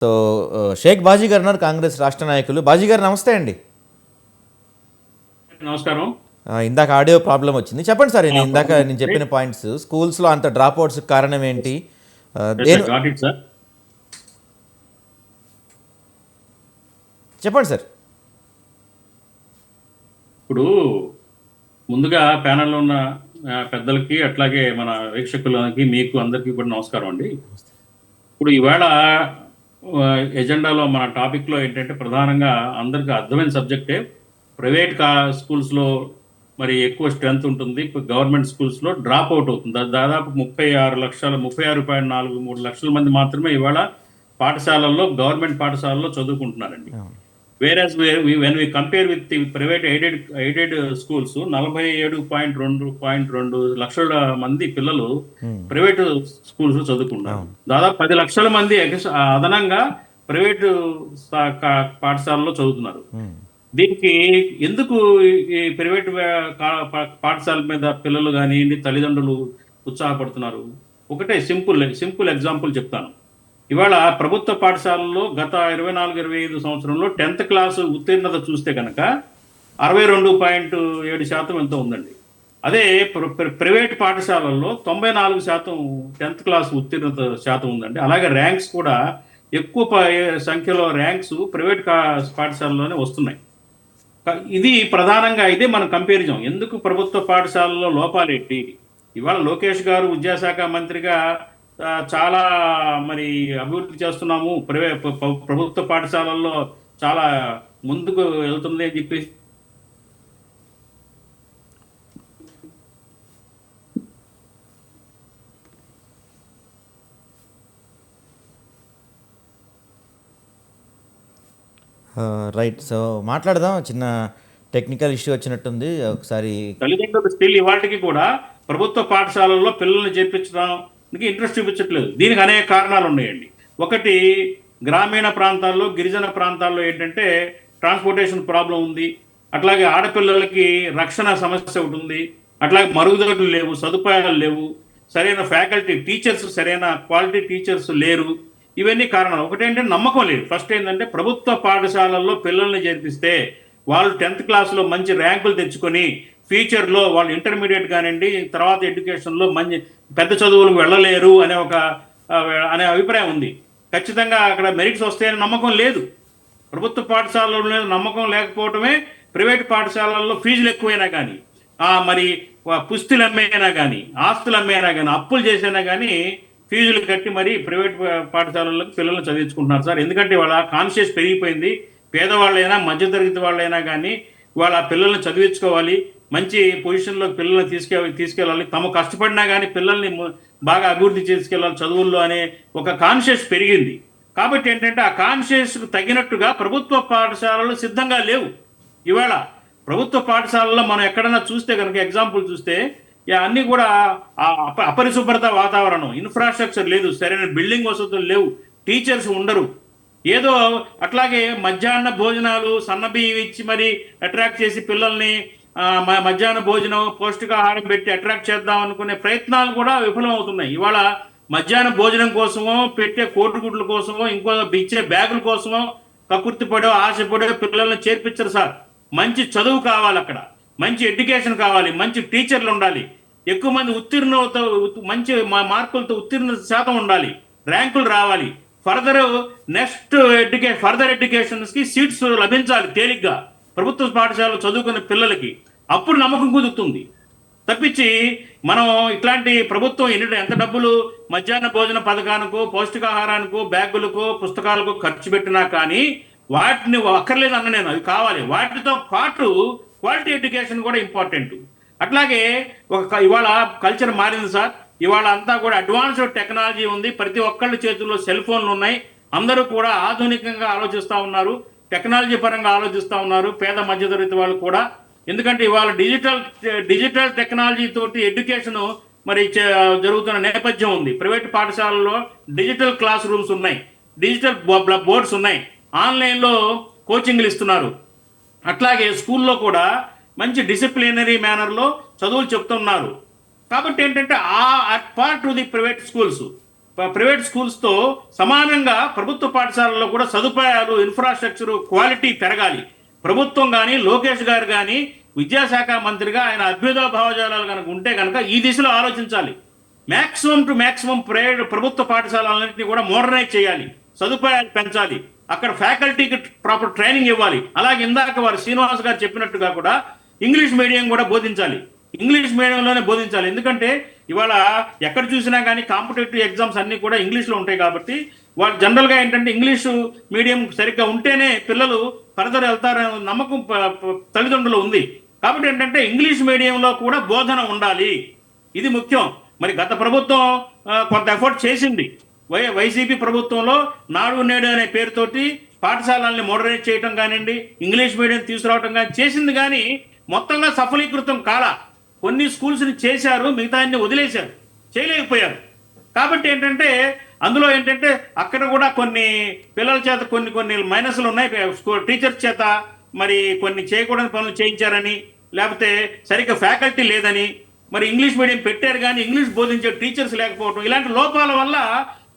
So Sheikh bhaji గారు ఉన్నారు, కాంగ్రెస్ రాష్ట్ర నాయకులు. బాజీ గారు నమస్తే అండి. నమస్కారం. ఇందాక ఆడియో ప్రాబ్లం వచ్చింది, చెప్పండి సార్. ఇందాక నేను చెప్పిన పాయింట్స్, స్కూల్స్లో అంత డ్రాప్ అవుట్స్ కారణం ఏంటి? చెప్పండి సార్. ఇప్పుడు ముందుగా ప్యానెల్లో ఉన్న పెద్దలకి, అట్లాగే మన వీక్షకులకి, మీకు అందరికీ కూడా నమస్కారం అండి. ఇప్పుడు ఈవేళ ఎజెండాలో మన టాపిక్లో ఏంటంటే ప్రధానంగా అందరికీ అర్థమైన సబ్జెక్టే. ప్రైవేట్ స్కూల్స్లో మరి ఎక్కువ స్ట్రెంత్ ఉంటుంది, గవర్నమెంట్ స్కూల్స్లో డ్రాప్ అవుట్ అవుతుంది. దాదాపు 36.43 లక్షల మంది మాత్రమే ఇవాళ పాఠశాలల్లో, గవర్నమెంట్ పాఠశాలల్లో చదువుకుంటున్నారండి. Whereas when we compare with the private aided schools 47.2 లక్షల మంది పిల్లలు ప్రైవేట్ స్కూల్స్ చదువుకుంటున్నారు. దాదాపు 10 లక్షల మంది అదనంగా ప్రైవేటు పాఠశాలలో చదువుతున్నారు. దీనికి ఎందుకు ఈ ప్రైవేట్ పాఠశాల మీద పిల్లలు కానివ్వండి, తల్లిదండ్రులు ఉత్సాహపడుతున్నారు? ఒకటే సింపుల్ ఎగ్జాంపుల్ చెప్తాను. ఇవాళ ప్రభుత్వ పాఠశాలలో గత 24-25 సంవత్సరంలో 10th క్లాసు ఉత్తీర్ణత చూస్తే కనుక 62.7% ఎంతో ఉందండి. అదే ప్రైవేట్ పాఠశాలల్లో 94% 10th క్లాస్ ఉత్తీర్ణత శాతం ఉందండి. అలాగే ర్యాంక్స్ కూడా ఎక్కువ సంఖ్యలో ర్యాంక్స్ ప్రైవేట్ పాఠశాలలోనే వస్తున్నాయి. ఇది ప్రధానంగా ఇదే మనం కంపారిజన్. ఎందుకు ప్రభుత్వ పాఠశాలలో లోపాలేంటి? ఇవాళ లోకేష్ గారు విద్యాశాఖ మంత్రిగా చాలా మరి అభివృద్ధి చేస్తున్నాము, ప్రభుత్వ పాఠశాలల్లో చాలా ముందుకు వెళ్తుంది అని చెప్పేసి రైట్. సో మాట్లాడదాం. చిన్న టెక్నికల్ ఇష్యూ వచ్చినట్టుంది, ఒకసారి. తల్లిదండ్రులు స్టిల్ ఇవాటికి కూడా ప్రభుత్వ పాఠశాలల్లో పిల్లల్ని చేర్పించడానికి ఇంట్రెస్ట్ చూపించట్లేదు. దీనికి అనేక కారణాలు ఉన్నాయండి. ఒకటి, గ్రామీణ ప్రాంతాల్లో, గిరిజన ప్రాంతాల్లో ఏంటంటే ట్రాన్స్పోర్టేషన్ ప్రాబ్లం ఉంది. అట్లాగే ఆడపిల్లలకి రక్షణ సమస్య ఒకటి ఉంది. అట్లాగే మరుగుదొడ్లు లేవు, సదుపాయాలు లేవు, సరైన ఫ్యాకల్టీ, టీచర్స్, సరైన క్వాలిటీ టీచర్స్ లేరు. ఇవన్నీ కారణాలు. ఒకటేంటంటే నమ్మకం లేదు. ఫస్ట్ ఏంటంటే ప్రభుత్వ పాఠశాలల్లో పిల్లల్ని చేర్పిస్తే వాళ్ళు 10th క్లాస్లో మంచి ర్యాంకులు తెచ్చుకొని ఫ్యూచర్లో వాళ్ళు ఇంటర్మీడియట్ కానివ్వండి, తర్వాత ఎడ్యుకేషన్లో మంచి పెద్ద చదువులకు వెళ్ళలేరు అనే అభిప్రాయం ఉంది. ఖచ్చితంగా అక్కడ మెరిట్స్ వస్తాయని నమ్మకం లేదు. ప్రభుత్వ పాఠశాలలో నమ్మకం లేకపోవటమే ప్రైవేట్ పాఠశాలల్లో ఫీజులు ఎక్కువైనా కానీ, మరి పుస్తులు అమ్మేనా కానీ, ఆస్తులు అమ్మేనా కానీ, అప్పులు చేసైనా కానీ ఫీజులు కట్టి మరి ప్రైవేట్ పాఠశాలలకు పిల్లల్ని చదివించుకుంటున్నారు సార్. ఎందుకంటే వాళ్ళ కాన్షియస్ పెరిగిపోయింది. పేదవాళ్ళైనా, మధ్యతరగతి వాళ్ళైనా కానీ వాళ్ళ పిల్లల్ని చదివించుకోవాలి, మంచి పొజిషన్లో పిల్లల్ని తీసుకెళ్ళాలి, తమ కష్టపడినా కానీ పిల్లల్ని బాగా అభివృద్ధి చేసుకెళ్ళాలి చదువుల్లో అనే ఒక కాన్షియస్ పెరిగింది. కాబట్టి ఏంటంటే ఆ కాన్షియస్కు తగినట్టుగా ప్రభుత్వ పాఠశాలలు సిద్ధంగా లేవు. ఇవాళ ప్రభుత్వ పాఠశాలలో మనం ఎక్కడన్నా చూస్తే కనుక, ఎగ్జాంపుల్ చూస్తే అన్నీ కూడా అపరిశుభ్రత వాతావరణం, ఇన్ఫ్రాస్ట్రక్చర్ లేదు, సరైన బిల్డింగ్ వసతులు లేవు, టీచర్స్ ఉండరు. ఏదో అట్లాగే మధ్యాహ్న భోజనాలు సన్నబియ్యం ఇచ్చి మరి అట్రాక్ట్ చేసి పిల్లల్ని మధ్యాహ్న భోజనం, పౌష్టికాహారం పెట్టి అట్రాక్ట్ చేద్దాం అనుకునే ప్రయత్నాలు కూడా విఫలం అవుతున్నాయి. ఇవాళ మధ్యాహ్న భోజనం కోసమో, పెట్టే కోడిగుడ్ల కోసమో, ఇంకో ఇచ్చే బ్యాగుల కోసమో కకుర్తిపడో, ఆశపడో పిల్లల్ని చేర్పించరు సార్. మంచి చదువు కావాలి, అక్కడ మంచి ఎడ్యుకేషన్ కావాలి, మంచి టీచర్లు ఉండాలి, ఎక్కువ మంది మంచి మార్కులతో ఉత్తీర్ణ శాతం ఉండాలి, ర్యాంకులు రావాలి, ఫర్దర్ ఎడ్యుకేషన్స్కి సీట్స్ లభించాలి తేలిగ్గా ప్రభుత్వ పాఠశాలలో చదువుకునే పిల్లలకి. అప్పుడు నమ్మకం కుదురుతుంది. తప్పించి మనం ఇట్లాంటి ప్రభుత్వం ఎంత డబ్బులు మధ్యాహ్న భోజన పథకానికో, పౌష్టికాహారానికో, బ్యాగులకో, పుస్తకాలకో ఖర్చు పెట్టినా కానీ వాటిని అక్కర్లేదు అన్న నేను, అవి కావాలి. వాటితో పాటు క్వాలిటీ ఎడ్యుకేషన్ కూడా ఇంపార్టెంట్. అట్లాగే ఇవాళ కల్చర్ మారింది సార్. ఇవాళ అంతా కూడా అడ్వాన్స్డ్ టెక్నాలజీ ఉంది, ప్రతి ఒక్కళ్ళ చేతుల్లో సెల్ ఫోన్లు ఉన్నాయి, అందరూ కూడా ఆధునికంగా ఆలోచిస్తూ ఉన్నారు, టెక్నాలజీ పరంగా ఆలోచిస్తూ ఉన్నారు, పేద మధ్యతరగతి వాళ్ళు కూడా. ఎందుకంటే ఇవాళ డిజిటల్ టెక్నాలజీ తోటి ఎడ్యుకేషన్ మరి జరుగుతున్న నేపథ్యం ఉంది. ప్రైవేట్ పాఠశాలలో డిజిటల్ క్లాస్ రూమ్స్ ఉన్నాయి, డిజిటల్ బోర్డ్స్ ఉన్నాయి, ఆన్లైన్లో కోచింగ్లు ఇస్తున్నారు. అట్లాగే స్కూల్లో కూడా మంచి డిసిప్లినరీ మేనర్లో చదువులు చెప్తున్నారు. కాబట్టి ఏంటంటే part to the private schools private స్కూల్స్తో సమానంగా ప్రభుత్వ పాఠశాలల్లో కూడా సదుపాయాలు, ఇన్ఫ్రాస్ట్రక్చర్, క్వాలిటీ పెరగాలి. ప్రభుత్వం కానీ, లోకేష్ గారు కానీ విద్యాశాఖ మంత్రిగా ఆయన అభ్యుదయ భావజాలాలు కనుక ఉంటే కనుక ఈ దిశలో ఆలోచించాలి. మ్యాక్సిమం టు మ్యాక్సిమం ప్రభుత్వ పాఠశాలన్నింటినీ కూడా మోడర్నైజ్ చేయాలి, సదుపాయాలు పెంచాలి, అక్కడ ఫ్యాకల్టీకి ప్రాపర్ ట్రైనింగ్ ఇవ్వాలి. అలాగే ఇందాక వారు శ్రీనివాస్ గారు చెప్పినట్టుగా కూడా ఇంగ్లీష్ మీడియం కూడా బోధించాలి, ఇంగ్లీష్ మీడియంలోనే బోధించాలి. ఎందుకంటే ఇవాళ ఎక్కడ చూసినా కానీ కాంపిటేటివ్ ఎగ్జామ్స్ అన్నీ కూడా ఇంగ్లీష్లో ఉంటాయి కాబట్టి వాళ్ళు జనరల్గా ఏంటంటే ఇంగ్లీషు మీడియం సరిగ్గా ఉంటేనే పిల్లలు ఫర్దర్ వెళ్తారనే నమ్మకం తల్లిదండ్రులు ఉంది. కాబట్టి ఏంటంటే ఇంగ్లీష్ మీడియంలో కూడా బోధన ఉండాలి, ఇది ముఖ్యం. మరి గత ప్రభుత్వం కొంత ఎఫర్ట్ చేసింది. వైసీపీ ప్రభుత్వంలో నాడు నేడు అనే పేరుతోటి పాఠశాలల్ని మోడరేట్ చేయటం కానివ్వండి, ఇంగ్లీష్ మీడియం తీసుకురావటం కానీ చేసింది, కానీ మొత్తంగా సఫలీకృతం కాల. కొన్ని స్కూల్స్ని చేశారు, మిగతా అన్ని వదిలేశారు, చేయలేకపోయారు. కాబట్టి ఏంటంటే అందులో ఏంటంటే అక్కడ కూడా కొన్ని పిల్లల చేత కొన్ని మైనస్లు ఉన్నాయి. టీచర్స్ చేత మరి కొన్ని చేయకూడని పనులు చేయించారని, లేకపోతే సరిగ్గా ఫ్యాకల్టీ లేదని, మరి ఇంగ్లీష్ మీడియం పెట్టారు కానీ ఇంగ్లీష్ బోధించే టీచర్స్ లేకపోవడం, ఇలాంటి లోపాల వల్ల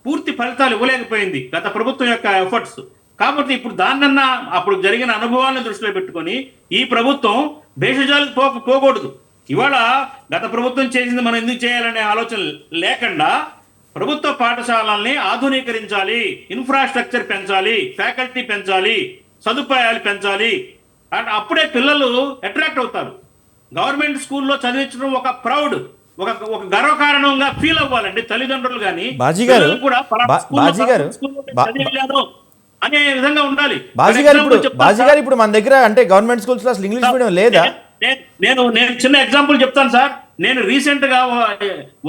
పూర్తి ఫలితాలు ఇవ్వలేకపోయింది గత ప్రభుత్వం యొక్క ఎఫర్ట్స్. కాబట్టి ఇప్పుడు దాన్నన్నా అప్పుడు జరిగిన అనుభవాలను దృష్టిలో పెట్టుకొని ఈ ప్రభుత్వం భేషజాలకు పోకూడదు. ఇవాళ గత ప్రభుత్వం చేసింది మనం ఎందుకు చేయాలనే ఆలోచన లేకుండా ప్రభుత్వ పాఠశాలల్ని ఆధునీకరించాలి, ఇన్ఫ్రాస్ట్రక్చర్ పెంచాలి, ఫ్యాకల్టీ పెంచాలి, సదుపాయాలు పెంచాలి. అప్పుడే పిల్లలు అట్రాక్ట్ అవుతారు. గవర్నమెంట్ స్కూల్లో చదివించడం ఒక ప్రౌడ్, ఒక గర్వకారణంగా ఫీల్ అవ్వాలండి తల్లిదండ్రులు కానీ కూడా అనే విధంగా ఉండాలి. బాజీ గారు ఇప్పుడు మన దగ్గర అంటే గవర్నమెంట్ స్కూల్స్ లో అసలు ఇంగ్లీష్ మీడియం లేదా? నేను చిన్న ఎగ్జాంపుల్ చెప్తాను సార్. నేను రీసెంట్ గా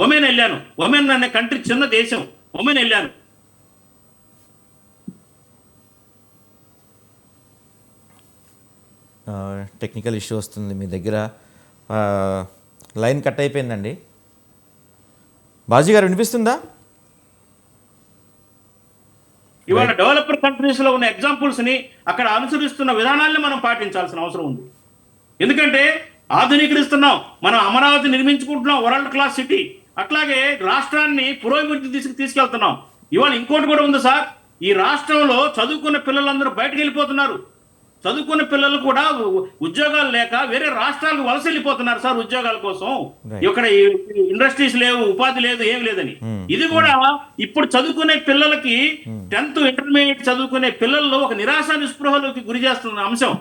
ఒమెన్ వెళ్ళాను. ఒమెన్ అనే కంట్రీ చిన్న దేశం, ఒమెన్ వెళ్ళాను. టెక్నికల్ ఇష్యూ వస్తుంది మీ దగ్గర, లైన్ కట్ అయిపోయిందండి. బాజీ గారు వినిపిస్తుందా? ఇవాళ డెవలపర్ కంట్రీస్ లో ఉన్న ఎగ్జాంపుల్స్ ని అక్కడ అనుసరిస్తున్న విధానాన్ని మనం పాటించాల్సిన అవసరం ఉంది. ఎందుకంటే ఆధునీకరిస్తున్నాం, మనం అమరావతి నిర్మించుకుంటున్నాం, వరల్డ్ క్లాస్ సిటీ. అట్లాగే రాష్ట్రాన్ని పురోభివృద్ధి తీసుకెళ్తున్నాం. ఇవాళ ఇంకోటి కూడా ఉంది సార్, ఈ రాష్ట్రంలో చదువుకున్న పిల్లలందరూ బయటకు వెళ్ళిపోతున్నారు. చదువుకున్న పిల్లలు కూడా ఉద్యోగాలు లేక వేరే రాష్ట్రాలకు వలస వెళ్ళిపోతున్నారు సార్ ఉద్యోగాల కోసం. ఇక్కడ ఇండస్ట్రీస్ లేవు, ఉపాధి లేదు, ఏం లేదని. ఇది కూడా ఇప్పుడు చదువుకునే పిల్లలకి 10th ఇంటర్మీడియట్ చదువుకునే పిల్లల్లో ఒక నిరాశ నిస్పృహలోకి గురి చేస్తున్న అంశం.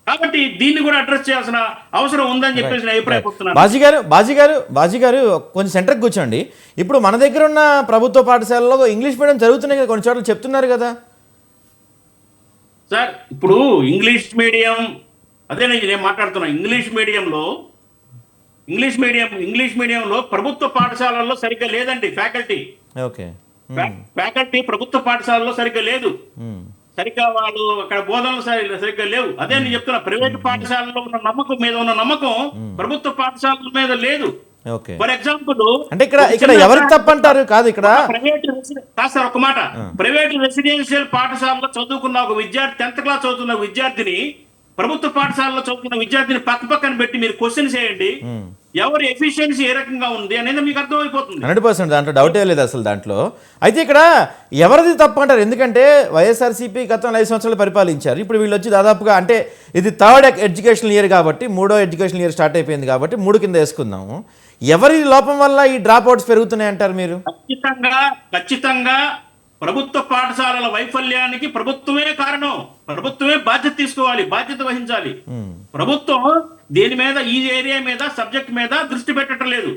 కాబట్టి దీన్ని కూడా అడ్రస్ చేయాల్సిన అవసరం ఉందని చెప్పేసి నేను అభిప్రాయపడుతున్నాను. బాజీ గారు కొంచెం సెంటర్కి కూర్చోండి. ఇప్పుడు మన దగ్గర ఉన్న ప్రభుత్వ పాఠశాలలో ఇంగ్లీష్ మీడియం జరుగుతున్నాయి కదా, కొన్ని చోట్ల చెప్తున్నారు కదా సార్. ఇప్పుడు ఇంగ్లీష్ మీడియం అదే నేను మాట్లాడుతున్నా. ఇంగ్లీష్ మీడియంలో ప్రభుత్వ పాఠశాలల్లో సరిగ్గా లేదండి ఫ్యాకల్టీ. ఫ్యాకల్టీ ప్రభుత్వ పాఠశాలలో సరిగ్గా లేదు, సరిగ్గా వాళ్ళు అక్కడ బోధనలు సరిగ్గా లేవు. అదే నేను చెప్తున్నా, ప్రైవేట్ పాఠశాలలో ఉన్న నమ్మకం మీద ఉన్న నమ్మకం ప్రభుత్వ పాఠశాలల మీద లేదు. ఫర్ ఎగ్జాంపుల్ అంటే ఇక్కడ ఎవరికి తప్పంటారు కాదు, ఇక్కడ సార్ ఒక మాట, ప్రైవేట్ రెసిడెన్షియల్ పాఠశాలలో చదువుకున్న ఒక విద్యార్థి, 10th క్లాస్ చదువుతున్న విద్యార్థిని ప్రభుత్వ పాఠశాలలో చదువుకున్న విద్యార్థిని పక్కన పెట్టి మీరు క్వశ్చన్ చేయండి, ఎవరి ఎఫిషియన్సీ ఏ రకంగా ఉంది అనేది మీకు అర్థమైపోతుంది. 100% దాంట్లో డౌటే లేదు అసలు దాంట్లో. అయితే ఇక్కడ ఎవరిది తప్పు అంటారు? ఎందుకంటే వైఎస్ఆర్సీపీ గతం 5 సంవత్సరాలు పరిపాలించారు. ఇప్పుడు వీళ్ళు వచ్చి దాదాపుగా అంటే ఇది 3rd ఎడ్యుకేషనల్ ఇయర్ కాబట్టి, 3వ ఎడ్యుకేషనల్ ఇయర్ స్టార్ట్ అయిపోయింది కాబట్టి 3 కింద వేసుకుందాము. ఎవరి లోపం వల్ల ఈ డ్రాప్ అవుట్స్ పెరుగుతున్నాయి అంటారు మీరు? ఖచ్చితంగా ప్రభుత్వ పాఠశాలల వైఫల్యానికి ప్రభుత్వమే కారణం. ప్రభుత్వమే బాధ్యత తీసుకోవాలి, బాధ్యత వహించాలి. ప్రభుత్వం దీని మీద, ఈ ఏరియా మీద, సబ్జెక్ట్ మీద దృష్టి పెట్టడం లేదు.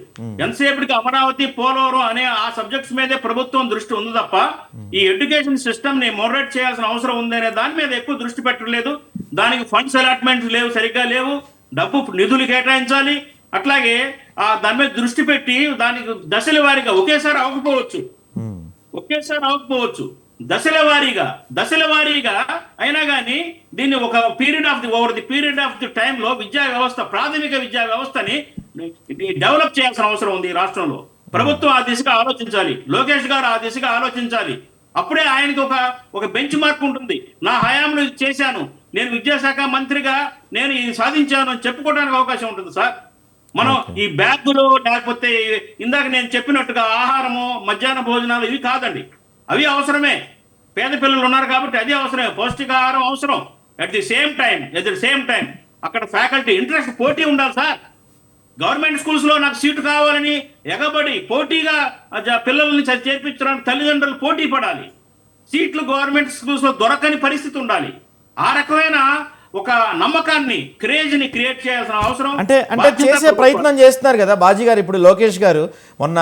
ఎంతసేపటికి అమరావతి, పోలవరం అనే ఆ సబ్జెక్ట్స్ మీదే ప్రభుత్వం దృష్టి ఉంది తప్ప ఈ ఎడ్యుకేషన్ సిస్టమ్ ని మోడరేట్ చేయాల్సిన అవసరం ఉందనే దాని మీద ఎక్కువ దృష్టి పెట్టడం లేదు. దానికి ఫండ్స్ అలాట్మెంట్స్ లేవు, సరిగ్గా లేవు. డబ్బు నిధులు కేటాయించాలి. అట్లాగే దాని మీద దృష్టి పెట్టి దానికి దశల వారీగా ఒకేసారి అవ్వకపోవచ్చు, దశల వారీగా అయినా కానీ దీన్ని ఒక over the period of the టైంలో విద్యా వ్యవస్థ, ప్రాథమిక విద్యా వ్యవస్థని డెవలప్ చేయాల్సిన అవసరం ఉంది ఈ రాష్ట్రంలో. ప్రభుత్వం ఆ దిశగా ఆలోచించాలి, లోకేష్ గారు ఆ దిశగా ఆలోచించాలి. అప్పుడే ఆయనకి ఒక బెంచ్ మార్క్ ఉంటుంది. నా హయాంలో చేశాను, నేను విద్యాశాఖ మంత్రిగా నేను ఇది సాధించాను అని చెప్పుకోవడానికి అవకాశం ఉంటుంది సార్. మనం ఈ బ్యాగులు లేకపోతే ఇందాక నేను చెప్పినట్టుగా ఆహారము మధ్యాహ్న భోజనాలు ఇవి కాదండి, అవి అవసరమే. పేద పిల్లలు ఉన్నారు కాబట్టి అది అవసరమే, పౌష్టికాహారం అవసరం. అట్ ది సేమ్ టైం అక్కడ ఫ్యాకల్టీ ఇంట్రెస్ట్, పోటీ ఉండాలి సార్. గవర్నమెంట్ స్కూల్స్ లో నాకు సీటు కావాలని ఎగబడి పోటీగా పిల్లల్ని చేర్పించడానికి తల్లిదండ్రులు పోటీ పడాలి. సీట్లు గవర్నమెంట్ స్కూల్స్ లో దొరకని పరిస్థితి ఉండాలి. ఆ రకమైన ఒక నమ్మకాన్ని, క్రేజ్ ని క్రియేట్ చేయాల్సిన అవసరం అంటే చేసే ప్రయత్నం చేస్తున్నారు కదా బాజీ గారు. ఇప్పుడు లోకేష్ గారు మొన్న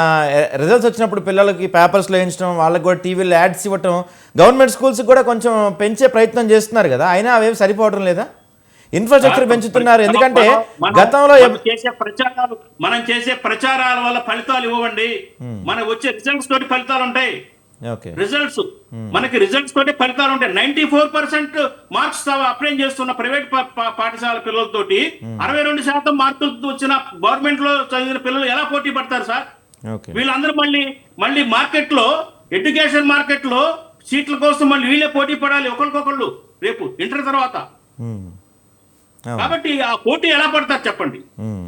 రిజల్ట్స్ వచ్చినప్పుడు పిల్లలకి పేపర్స్లో వేయించడం, వాళ్ళకి కూడా టీవీలో యాడ్స్ ఇవ్వటం, గవర్నమెంట్ స్కూల్స్కి కూడా కొంచెం పెంచే ప్రయత్నం చేస్తున్నారు కదా, అయినా అవేం సరిపోవడం లేదా? ఇన్ఫ్రాస్ట్రక్చర్ పెంచుతున్నారు. ఎందుకంటే గతంలో మనం చేసే ప్రచారాల వల్ల ఫలితాలు ఇవ్వండి. మనకు వచ్చే రిజల్ట్స్ తోటి ఫలితాలు ఉంటాయి. రిజల్ట్స్ మనకి రిజల్ట్స్ తోటి ఫలితాలు ఉంటాయి. 94% మార్క్స్ అప్లై చేస్తున్న ప్రైవేట్ పాఠశాల పిల్లలతోటి 62% మార్కులతో వచ్చిన గవర్నమెంట్ లో చదివిన పిల్లలు ఎలా పోటీ పడతారు సార్? వీళ్ళందరూ మళ్ళీ మార్కెట్ లో, ఎడ్యుకేషన్ మార్కెట్ లో సీట్ల కోసం మళ్ళీ వీళ్ళే పోటీ పడాలి ఒకరికొకళ్ళు రేపు ఇంటర్ తర్వాత. కాబట్టి ఆ పోటీ ఎలా పడతారు చెప్పండి?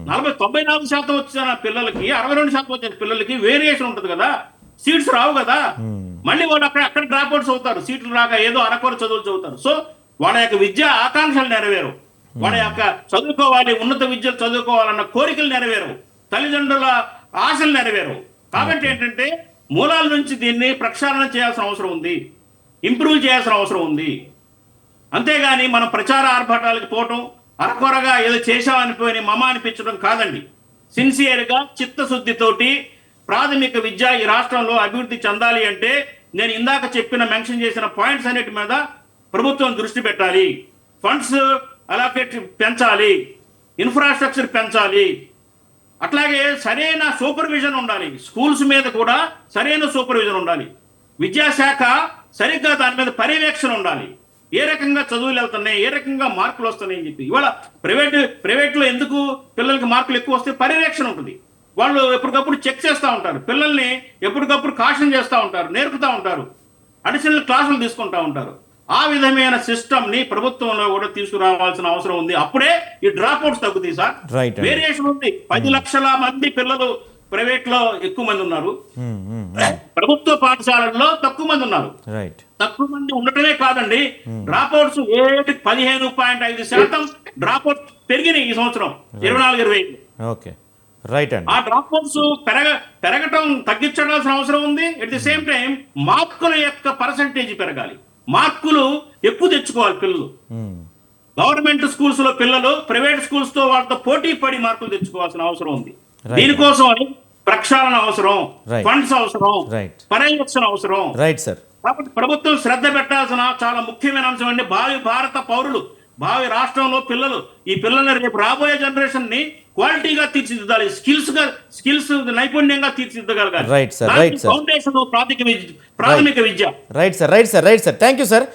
94% వచ్చిన పిల్లలకి 62% వచ్చిన పిల్లలకి వేరియేషన్ ఉంటుంది కదా, సీట్స్ రావు కదా. మళ్ళీ వాళ్ళు అక్కడ డ్రాప్ అవుట్స్ అవుతారు, సీట్లు రాక ఏదో అరకొర చదువులు చదువుతారు. సో వాళ్ళ యొక్క విద్యా ఆకాంక్షలు నెరవేరు, వాళ్ళ యొక్క చదువుకోవాలి, ఉన్నత విద్యలు చదువుకోవాలన్న కోరికలు నెరవేరు, తల్లిదండ్రుల ఆశలు నెరవేరు. కాబట్టి ఏంటంటే మూలాల నుంచి దీన్ని ప్రక్షాళన చేయాల్సిన అవసరం ఉంది, ఇంప్రూవ్ చేయాల్సిన అవసరం ఉంది. అంతేగాని మనం ప్రచార ఆర్భాటాలకు పోవటం, అరకొరగా ఏదో చేశామనిపోయి మమ అనిపించడం కాదండి. సిన్సియర్గా చిత్తశుద్ధితోటి ప్రాథమిక విద్య ఈ రాష్ట్రంలో అభివృద్ధి చెందాలి అంటే నేను ఇందాక మెన్షన్ చేసిన పాయింట్స్ అన్నిటి మీద ప్రభుత్వం దృష్టి పెట్టాలి. ఫండ్స్ అలాకేట్ పెంచాలి, ఇన్ఫ్రాస్ట్రక్చర్ పెంచాలి, అట్లాగే సరైన సూపర్విజన్ ఉండాలి. స్కూల్స్ మీద కూడా సరైన సూపర్విజన్ ఉండాలి. విద్యాశాఖ సరిగ్గా దాని మీద పర్యవేక్షణ ఉండాలి. ఏ రకంగా చదువులు వెళ్తున్నాయి, ఏ రకంగా మార్కులు వస్తున్నాయి అని చెప్పి. ఇవాళ ప్రైవేట్లో ఎందుకు పిల్లలకి మార్కులు ఎక్కువ వస్తే పర్యవేక్షణ ఉంటుంది. వాళ్ళు ఎప్పటికప్పుడు చెక్ చేస్తూ ఉంటారు, పిల్లల్ని ఎప్పటికప్పుడు కాషన్ చేస్తూ ఉంటారు, నేర్పుతూ ఉంటారు, అడిషనల్ క్లాసులు తీసుకుంటూ ఉంటారు. ఆ విధమైన సిస్టమ్ ని ప్రభుత్వంలో కూడా తీసుకురావాల్సిన అవసరం ఉంది. అప్పుడే ఈ డ్రాప్ అవుట్స్ తగ్గుతాయి సార్. వేరియేషన్ ఉంది. 10 లక్షల మంది పిల్లలు ప్రైవేట్ లో ఎక్కువ మంది ఉన్నారు, ప్రభుత్వ పాఠశాలల్లో తక్కువ మంది ఉన్నారు. తక్కువ మంది ఉండటమే కాదండి, డ్రాప్ అవుట్స్ 15.5% డ్రాప్ అవుట్స్ పెరిగినాయి ఈ సంవత్సరం 24-25. ఆ డ్రాప్ అవుట్స్ పెరగటం తగ్గించాల్సిన అవసరం ఉంది. ఎట్ ది సేమ్ టైం మార్కుల యొక్క పర్సంటేజ్ పెరగాలి, మార్కులు ఎక్కువ తెచ్చుకోవాలి పిల్లలు. గవర్నమెంట్ స్కూల్స్ లో పిల్లలు ప్రైవేట్ స్కూల్స్ తో వాళ్ళతో పోటీ పడి మార్కులు తెచ్చుకోవాల్సిన అవసరం ఉంది. దీనికోసం ప్రక్షాళన అవసరం, ఫండ్స్ అవసరం, పర్యవేక్షణ అవసరం. కాబట్టి ప్రభుత్వం శ్రద్ధ పెట్టాల్సిన చాలా ముఖ్యమైన అంశం అండి. భావి భారత పౌరులు, భావి రాష్ట్రంలో పిల్లలు, ఈ పిల్లల్ని రేపు రాబోయే జనరేషన్ ని క్వాలిటీగా తీర్చిదిద్దాలి, స్కిల్స్ నైపుణ్యంగా తీర్చిదిద్దగలగాలి. ఫౌండేషన్ ప్రాథమిక విద్య. Right sir. Thank you sir.